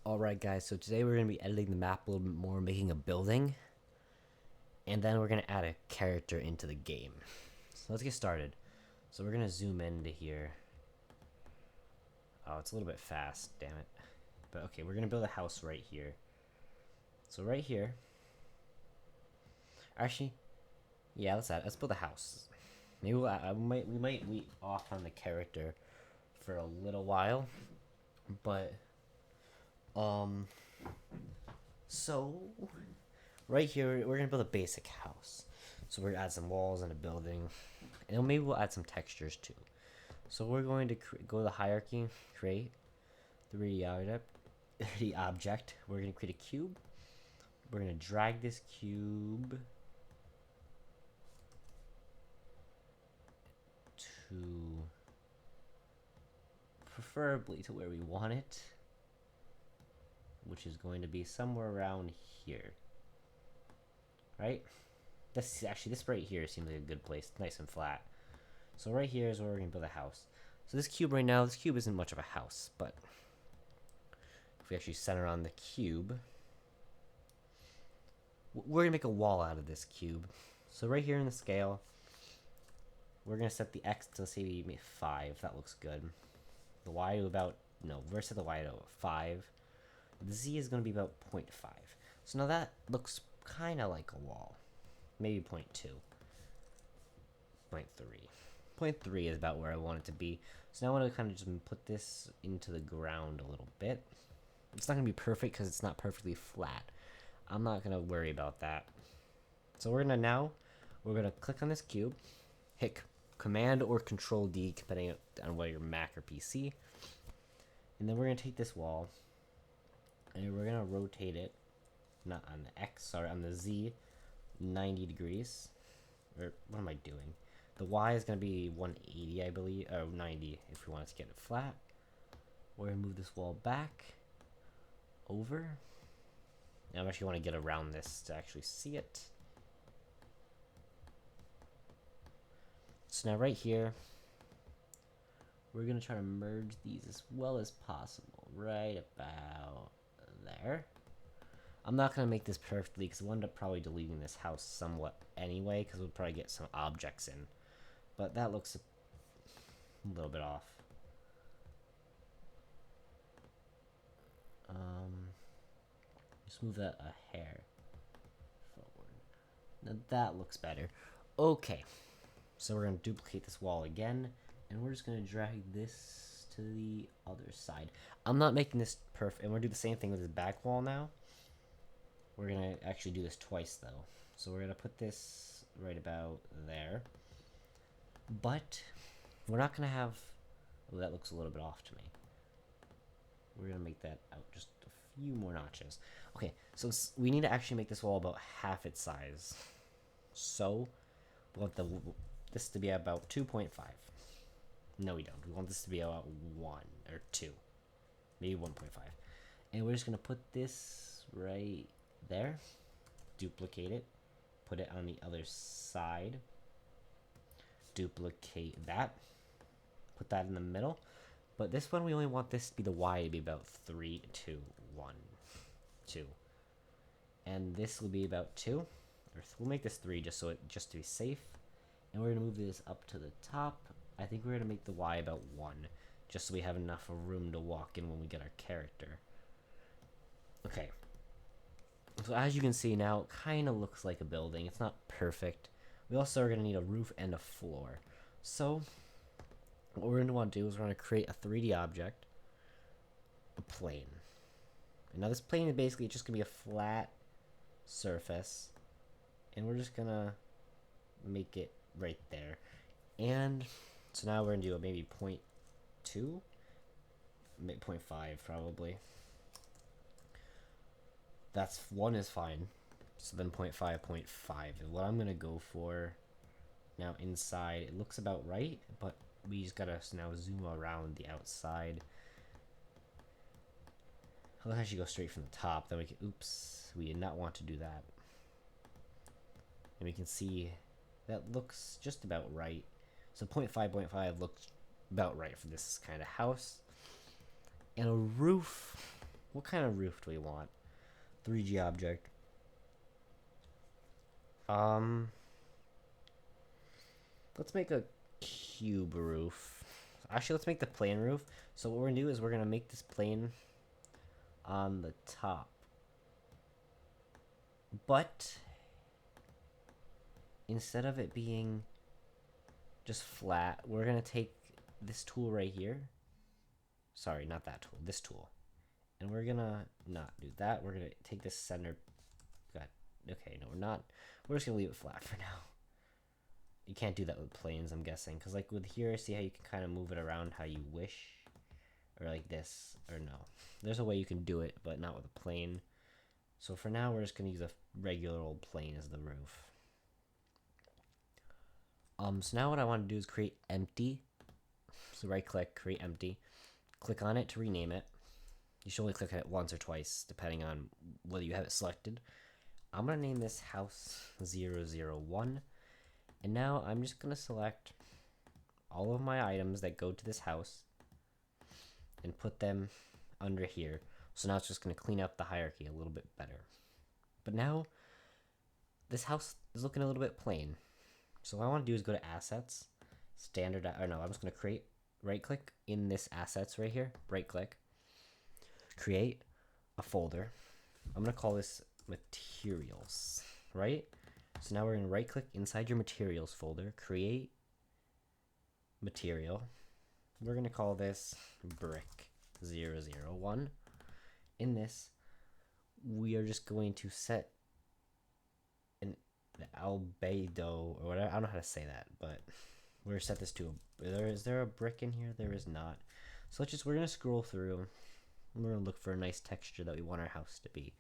Alright guys, so today we're going to be editing the map a little bit more, making a building, and then we're going to add a character into the game. So let's get started. So we're going to zoom into here. Oh, it's a little bit fast, damn it. But okay, we're going to build a house right here. So right here, actually, yeah, let's build a house. Maybe we might wait off on the character for a little while, but um, so right here we're gonna build a basic house. So we're gonna add some walls and a building, and then maybe we'll add some textures too. So we're going to go to the hierarchy, create 3D object. 3D object. We're gonna create a cube. We're gonna drag this cube to preferably to where we want it, which is going to be somewhere around here, right? This actually, this right here seems like a good place, nice and flat. So right here is where we're gonna build a house. So this cube right now, this cube isn't much of a house, but if we actually center on the cube, we're gonna make a wall out of this cube. So right here in the scale, we're gonna set the x to say 5. That looks good. The y to about we're set the y to 5. The z is gonna be about 0.5. So now that looks kind of like a wall, maybe 0.2, 0.3. 0.3 is about where I want it to be. So now I want to kind of just put this into the ground a little bit. It's not going to be perfect because it's not perfectly flat. I'm not going to worry about that. So we're going to click on this cube, hit Command or Control D, depending on whether you're Mac or PC. And then we're going to take this wall, and we're going to rotate it, not on the X, sorry, on the Z, 90 degrees. Or what am I doing? The Y is going to be 180, I believe, or 90 if we want to get it flat. We're going to move this wall back, over. Now I actually want to get around this to actually see it. So now right here, we're going to try to merge these as well as possible. Right about there. I'm not going to make this perfectly because we'll end up probably deleting this house somewhat anyway because we'll probably get some objects in. But that looks a little bit off. Just move that a hair forward. Now that looks better. Okay, so we're going to duplicate this wall again, and we're just going to drag this to the other side. I'm not making this perfect, and we're going to do the same thing with this back wall now. We're going to actually do this twice, though. So we're going to put this right about there. But we're not going to have... Oh, that looks a little bit off to me. We're going to make that out just a few more notches. Okay, so we need to actually make this wall about half its size. So we want this to be about 2.5. No, we don't. We want this to be about 1 or 2. Maybe 1.5. And we're just going to put this right there. Duplicate it. Put it on the other side. Duplicate that. Put that in the middle. But this one, we only want this to be the Y to be about 3, 2, 1, 2. And this will be about 2. Or we'll make this 3 just to be safe. And we're going to move this up to the top. I think we're going to make the Y about 1. Just so we have enough room to walk in when we get our character. Okay. So as you can see now, it kind of looks like a building. It's not perfect. We also are going to need a roof and a floor. So what we're going to want to do is we're going to create a 3D object, a plane. And now this plane is basically just going to be a flat surface. And we're just going to make it right there. And so now we're going to do maybe 0.2? 0.5 probably. That's 1 is fine. So then 0.5, 0.5. And what I'm going to go for now inside, it looks about right, but we just gotta now zoom around the outside. Let's actually go straight from the top. Then we can, oops, we did not want to do that. And we can see that looks just about right. So 0.5, 0.5 looks about right for this kind of house. And a roof, What kind of roof do we want? 3G object. Let's make a cube roof. Actually, let's make the plane roof. So what we're gonna do is we're gonna make this plane on the top. But instead of it being just flat, we're gonna take this tool right here. Sorry, not that tool, this tool. And we're gonna not do that. We're gonna take this center. God, okay, no, we're not. We're just gonna leave it flat for now. You can't do that with planes, I'm guessing, because like with here, see how you can kind of move it around how you wish, or like this, or no. There's a way you can do it, but not with a plane. So for now, we're just gonna use a regular old plane as the roof. So now what I want to do is create empty. So right click, create empty. Click on it to rename it. You should only click on it once or twice, depending on whether you have it selected. I'm gonna name this house 001. And now I'm just gonna select all of my items that go to this house and put them under here. So now it's just gonna clean up the hierarchy a little bit better. But now this house is looking a little bit plain. So what I want to do is go to assets, standard, or no, I'm just going to create, right click in this assets right here, right click, create a folder. I'm going to call this materials, right? So now we're going to right click inside your materials folder, create material. We're going to call this brick 001. In this, we are just going to set the albedo or whatever. I don't know how to say that, but we're gonna set this to is there a brick in here? There is not. So we're gonna scroll through and we're gonna look for a nice texture that we want our house to be.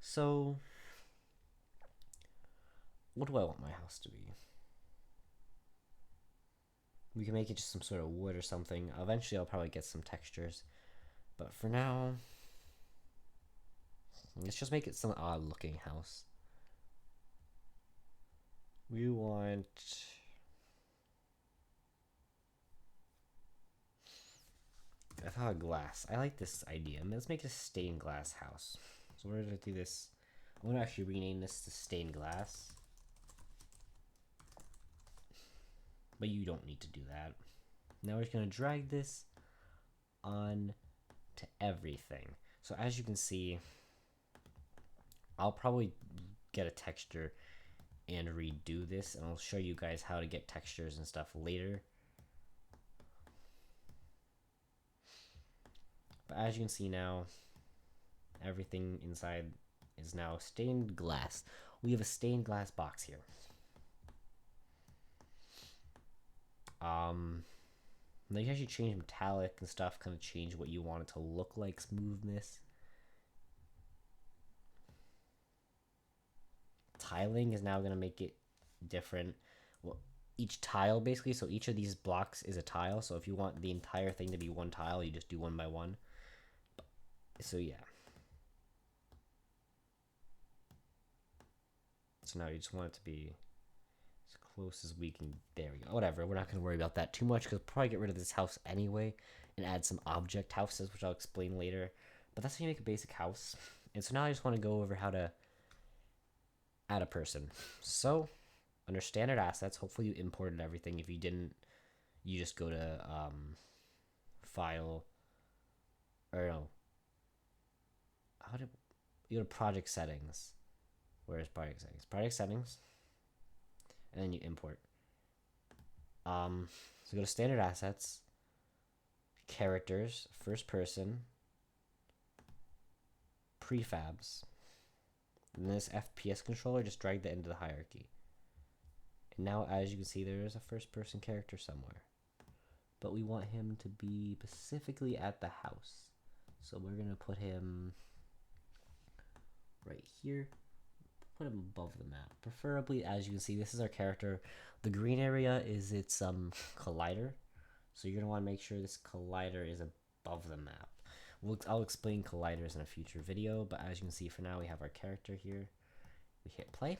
So what do I want my house to be? We can make it just some sort of wood or something. Eventually I'll probably get some textures, but for now let's just make it some odd looking house. We want I thought glass. I like this idea. Let's make it a stained glass house. So we're gonna do this. I'm gonna actually rename this to stained glass. But you don't need to do that. Now we're just gonna drag this on to everything. So as you can see, I'll probably get a texture and redo this, and I'll show you guys how to get textures and stuff later. But as you can see now, everything inside is now stained glass. We have a stained glass box here. They can actually change metallic and stuff, kind of change what you want it to look like, smoothness. Tiling is now going to make it different. Well, each tile basically, so each of these blocks is a tile. So if you want the entire thing to be one tile, you just do one by one. So yeah. So now you just want it to be as close as we can. There we go. Whatever. We're not going to worry about that too much because we'll probably get rid of this house anyway and add some object houses, which I'll explain later. But that's how you make a basic house. And so now I just want to go over how to add a person. So under standard assets, hopefully you imported everything. If you didn't, you just go to file, or no, you go to project settings. Where is project settings? Project settings, and then you import. So go to standard assets, characters, first person, prefabs. And this FPS controller, just drag that into the hierarchy. And now, as you can see, there is a first person character somewhere. But we want him to be specifically at the house. So we're going to put him right here. Put him above the map. Preferably, as you can see, this is our character. The green area is its collider. So you're going to want to make sure this collider is above the map. I'll explain colliders in a future video, but as you can see for now, we have our character here. We hit play.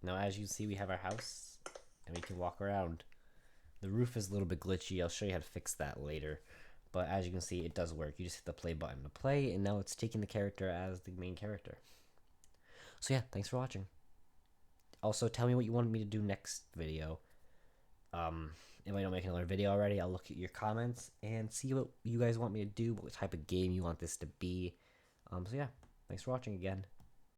Now, as you can see, we have our house. and we can walk around. The roof is a little bit glitchy. I'll show you how to fix that later. But as you can see, it does work. You just hit the play button to play, and now it's taking the character as the main character. So yeah, thanks for watching. Also, tell me what you want me to do next video. If I don't make another video already, I'll look at your comments and see what you guys want me to do, what type of game you want this to be. So yeah, thanks for watching again.